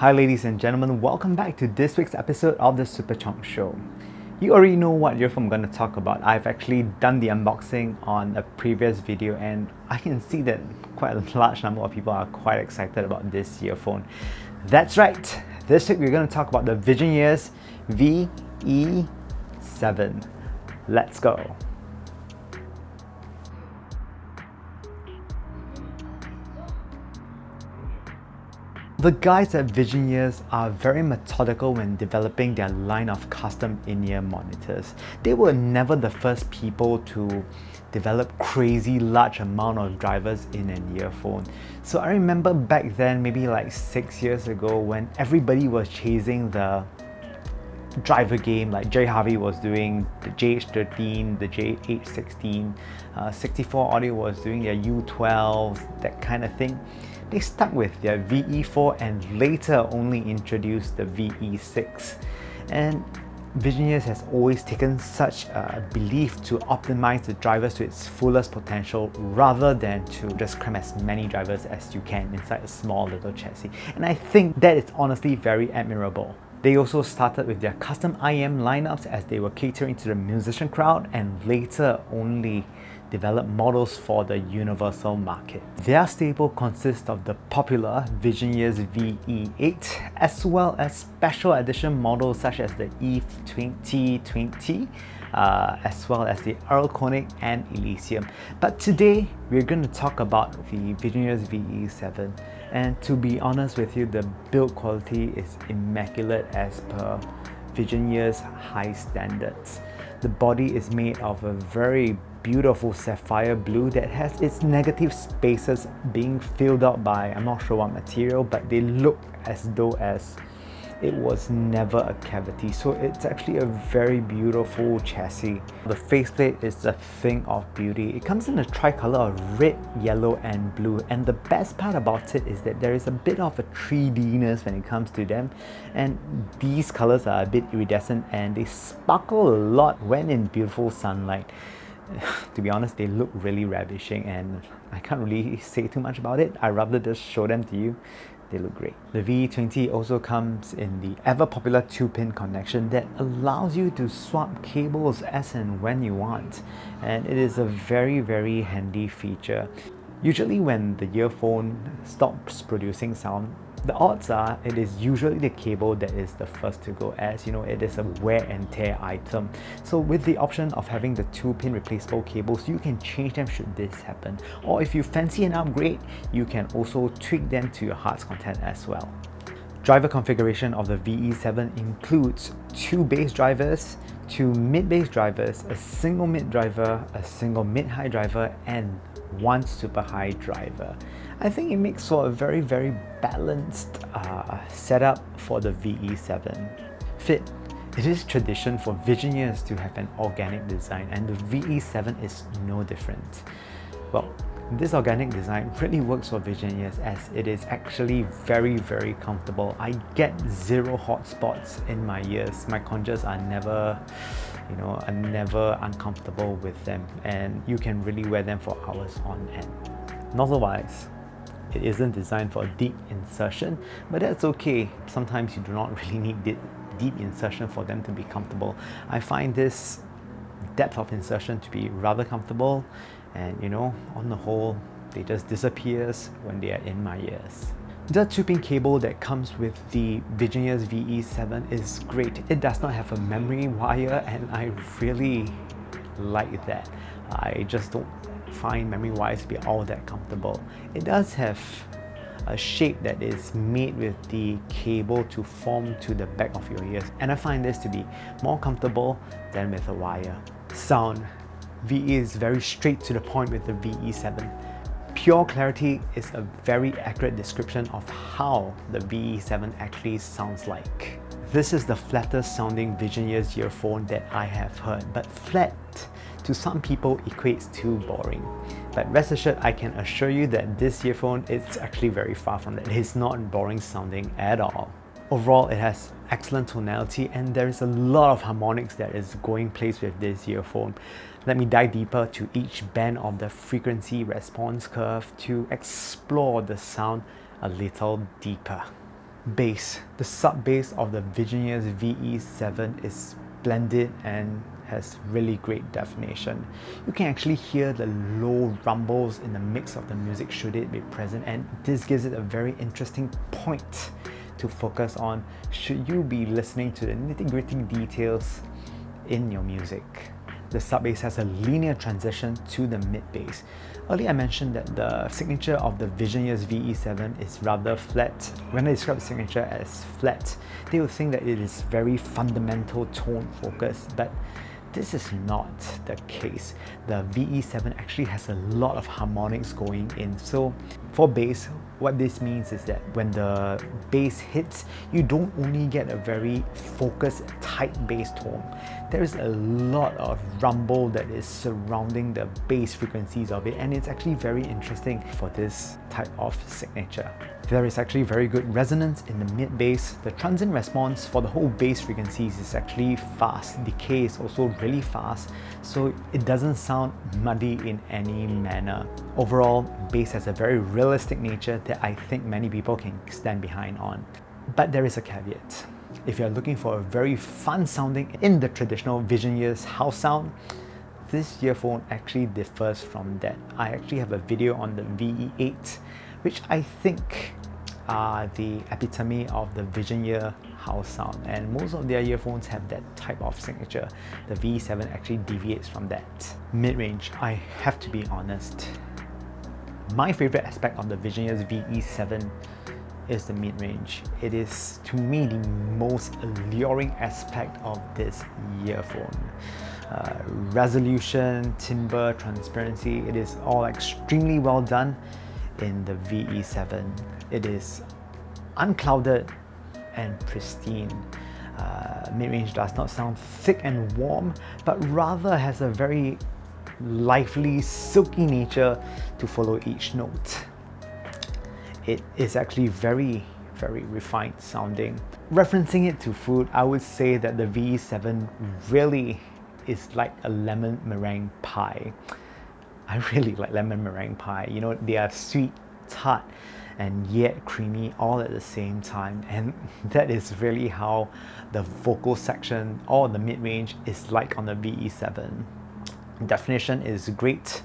Hi ladies and gentlemen, welcome back to this week's episode of the Super Chunk Show. You already know what earphone I'm going to talk about. I've actually done the unboxing on a previous video and I can see that quite a large number of people are quite excited about this earphone. That's right, this week we're going to talk about the Vision Ears VE7. Let's go. The guys at Vision Ears are very methodical when developing their line of custom in-ear monitors. They were never the first people to develop crazy large amount of drivers in an earphone. So I remember back then, maybe like 6 years ago, when everybody was chasing the driver game, like Jerry Harvey was doing the JH13, the JH16, 64 Audio was doing their U12, that kind of thing. They stuck with their VE4 and later only introduced the VE6. And Vision Ears has always taken such a belief to optimize the drivers to its fullest potential rather than to just cram as many drivers as you can inside a small little chassis. And I think that is honestly very admirable. They also started with their custom IEM lineups as they were catering to the musician crowd and later only developed models for the universal market. Their stable consists of the popular Vision Ears VE8 as well as special edition models such as the E2020 as well as the Valkryie and Elysium. But today we're going to talk about the Vision Ears VE7, and to be honest with you, the build quality is immaculate as per Vision Ears high standards. The body is made of a very beautiful sapphire blue that has its negative spaces being filled out by I'm not sure what material, but they look as though as it was never a cavity. So it's actually a very beautiful chassis. The faceplate is a thing of beauty. It comes in a tricolor of red, yellow and blue, and the best part about it is that there is a bit of a 3D-ness when it comes to them, and these colors are a bit iridescent and they sparkle a lot when in beautiful sunlight. To be honest, they look really ravishing and I can't really say too much about it. I'd rather just show them to you. They look great. The VE20 also comes in the ever popular 2-pin connection that allows you to swap cables as and when you want. And it is a very handy feature. Usually when the earphone stops producing sound, the odds are it is usually the cable that is the first to go, as you know, it is a wear and tear item. So with the option of having the 2-pin replaceable cables, you can change them should this happen. Or if you fancy an upgrade, you can also tweak them to your heart's content as well. Driver configuration of the VE7 includes 2 bass drivers, 2 mid-bass drivers, a single mid driver, a single mid-high driver, and 1 super high driver. I think it makes for a very balanced setup for the VE7. Fit. It is tradition for Vision Ears to have an organic design, and the VE7 is no different. Well, this organic design really works for Vision Ears as it is actually very comfortable. I get 0 hot spots in my ears. My conjures are never uncomfortable with them, and you can really wear them for hours on end. Nozzle-wise, it isn't designed for deep insertion, but that's okay. Sometimes you do not really need deep insertion for them to be comfortable. I find this depth of insertion to be rather comfortable, and on the whole, they just disappears when they are in my ears. The 2-pin cable that comes with the Vision Ears VE7 is great. It does not have a memory wire, and I really like that. I just don't find memory wires to be all that comfortable. It does have a shape that is made with the cable to form to the back of your ears, and I find this to be more comfortable than with a wire. Sound. VE is very straight to the point with the VE7. Pure clarity is a very accurate description of how the VE7 actually sounds like. This is the flattest sounding Vision Ears earphone that I have heard, but flat to some people equates to boring. But rest assured, I can assure you that this earphone is actually very far from that. It is not boring sounding at all. Overall, it has excellent tonality and there is a lot of harmonics that is going place with this earphone. Let me dive deeper to each band of the frequency response curve to explore the sound a little deeper. Bass. The sub bass of the Visioneer's VE7 is splendid and has really great definition. You can actually hear the low rumbles in the mix of the music should it be present, and this gives it a very interesting point to focus on should you be listening to the nitty-gritty details in your music. The sub bass has a linear transition to the mid bass. Earlier I mentioned that the signature of the Visioneer's VE7 is rather flat. When I describe the signature as flat, they would think that it is very fundamental tone focused, but this is not the case. The VE7 actually has a lot of harmonics going in. So for bass, what this means is that when the bass hits, you don't only get a very focused, tight bass tone. There is a lot of rumble that is surrounding the bass frequencies of it, and it's actually very interesting for this type of signature. There is actually very good resonance in the mid bass. The transient response for the whole bass frequencies is actually fast. Decay is also really fast, so it doesn't sound muddy in any manner. Overall, bass has a very realistic nature that I think many people can stand behind on. But there is a caveat. If you're looking for a very fun sounding in the traditional Visioneer's house sound, this earphone actually differs from that. I actually have a video on the VE8, which I think are the epitome of the Visioneer house sound, and most of their earphones have that type of signature. The VE7 actually deviates from that. Mid-range, I have to be honest. My favorite aspect of the Visioneer's VE7 is the mid-range. It is, to me, the most alluring aspect of this earphone. Resolution, timbre, transparency, it is all extremely well done in the VE7. It is unclouded and pristine. Mid-range does not sound thick and warm, but rather has a very lively, silky nature to follow each note. It is actually very, very refined sounding. Referencing it to food, I would say that the VE7 really is like a lemon meringue pie. I really like lemon meringue pie. You know, they are sweet, tart, and yet creamy all at the same time, and that is really how the vocal section or the mid-range is like on the VE7. Definition is great.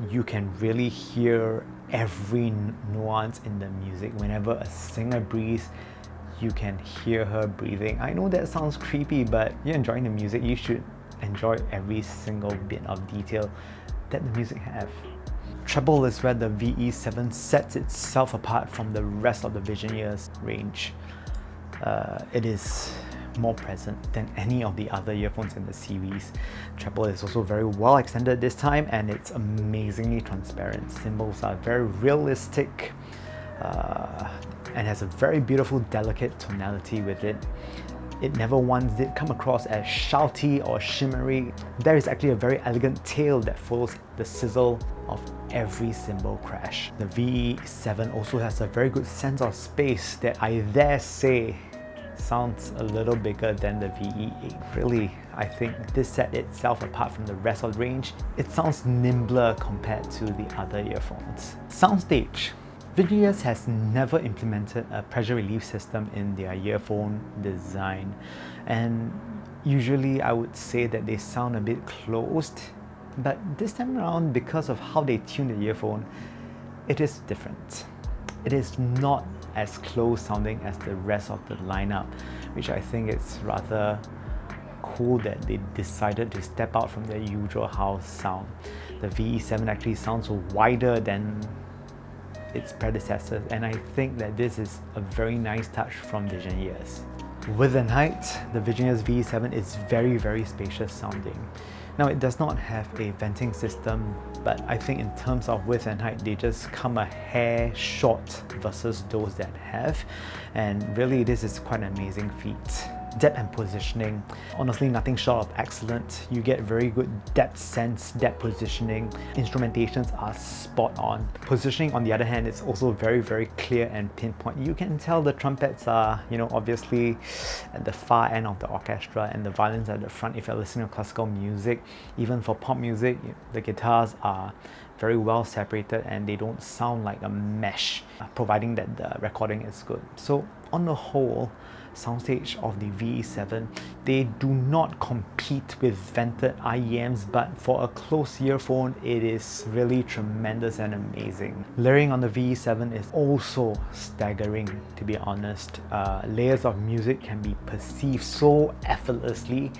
You can really hear every nuance in the music. Whenever a singer breathes, you can hear her breathing. I know that sounds creepy, but you're enjoying the music, you should enjoy every single bit of detail that the music have. Treble is where the VE7 sets itself apart from the rest of the Visioneer's range. It is more present than any of the other earphones in the series. Treble is also very well extended this time, and it's amazingly transparent. Cymbals are very realistic and has a very beautiful, delicate tonality with it. It never once did come across as shouty or shimmery. There is actually a very elegant tail that follows the sizzle of every cymbal crash. The VE7 also has a very good sense of space that I dare say sounds a little bigger than the VE8. Really, I think this set itself apart from the rest of the range. It sounds nimbler compared to the other earphones. Soundstage. Visioneer has never implemented a pressure relief system in their earphone design, and usually I would say that they sound a bit closed, but this time around, because of how they tune the earphone, it is different. It is not as close sounding as the rest of the lineup, which I think is rather cool that they decided to step out from their usual house sound. The VE7 actually sounds wider than its predecessors, and I think that this is a very nice touch from Visioneer's. Width and height, the Visioneer's VE7 is very, very spacious sounding. Now, it does not have a venting system, but I think in terms of width and height, they just come a hair short versus those that have, and really this is quite an amazing feat. Depth and positioning, honestly nothing short of excellent. You get very good depth sense, depth positioning. Instrumentations are spot on. Positioning, on the other hand, is also very, very clear and pinpoint. You can tell the trumpets are, obviously at the far end of the orchestra, and the violins are at the front if you're listening to classical music. Even for pop music, the guitars are very well separated and they don't sound like a mesh, providing that the recording is good. So on the whole, soundstage of the VE7, they do not compete with vented IEMs, but for a close earphone, it is really tremendous and amazing. Layering on the VE7 is also staggering, to be honest. Layers of music can be perceived so effortlessly,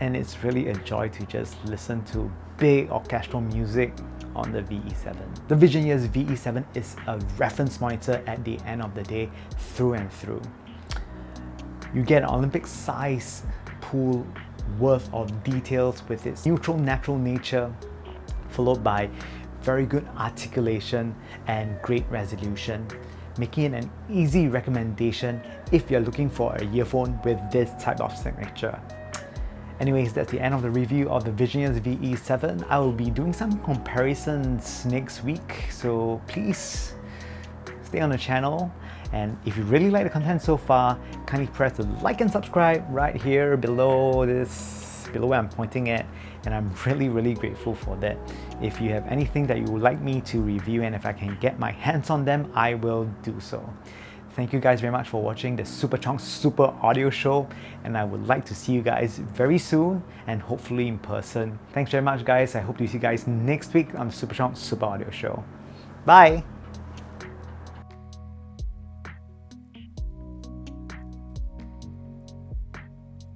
and it's really a joy to just listen to big orchestral music on the VE7. The Visioneer's VE7 is a reference monitor at the end of the day, through and through. You get an Olympic size pool worth of details with its neutral natural nature, followed by very good articulation and great resolution, making it an easy recommendation if you're looking for a earphone with this type of signature. Anyways, that's the end of the review of the Visioneer's VE7. I will be doing some comparisons next week, so please stay on the channel. And if you really like the content so far, kindly press the like and subscribe right here below where I'm pointing at, and I'm really grateful for that. If you have anything that you would like me to review, and if I can get my hands on them, I will do so. Thank you guys very much for watching the Superchunk Super Audio Show, and I would like to see you guys very soon, and hopefully in person. Thanks very much guys. I hope to see you guys next week on the Superchunk Super Audio Show. Bye!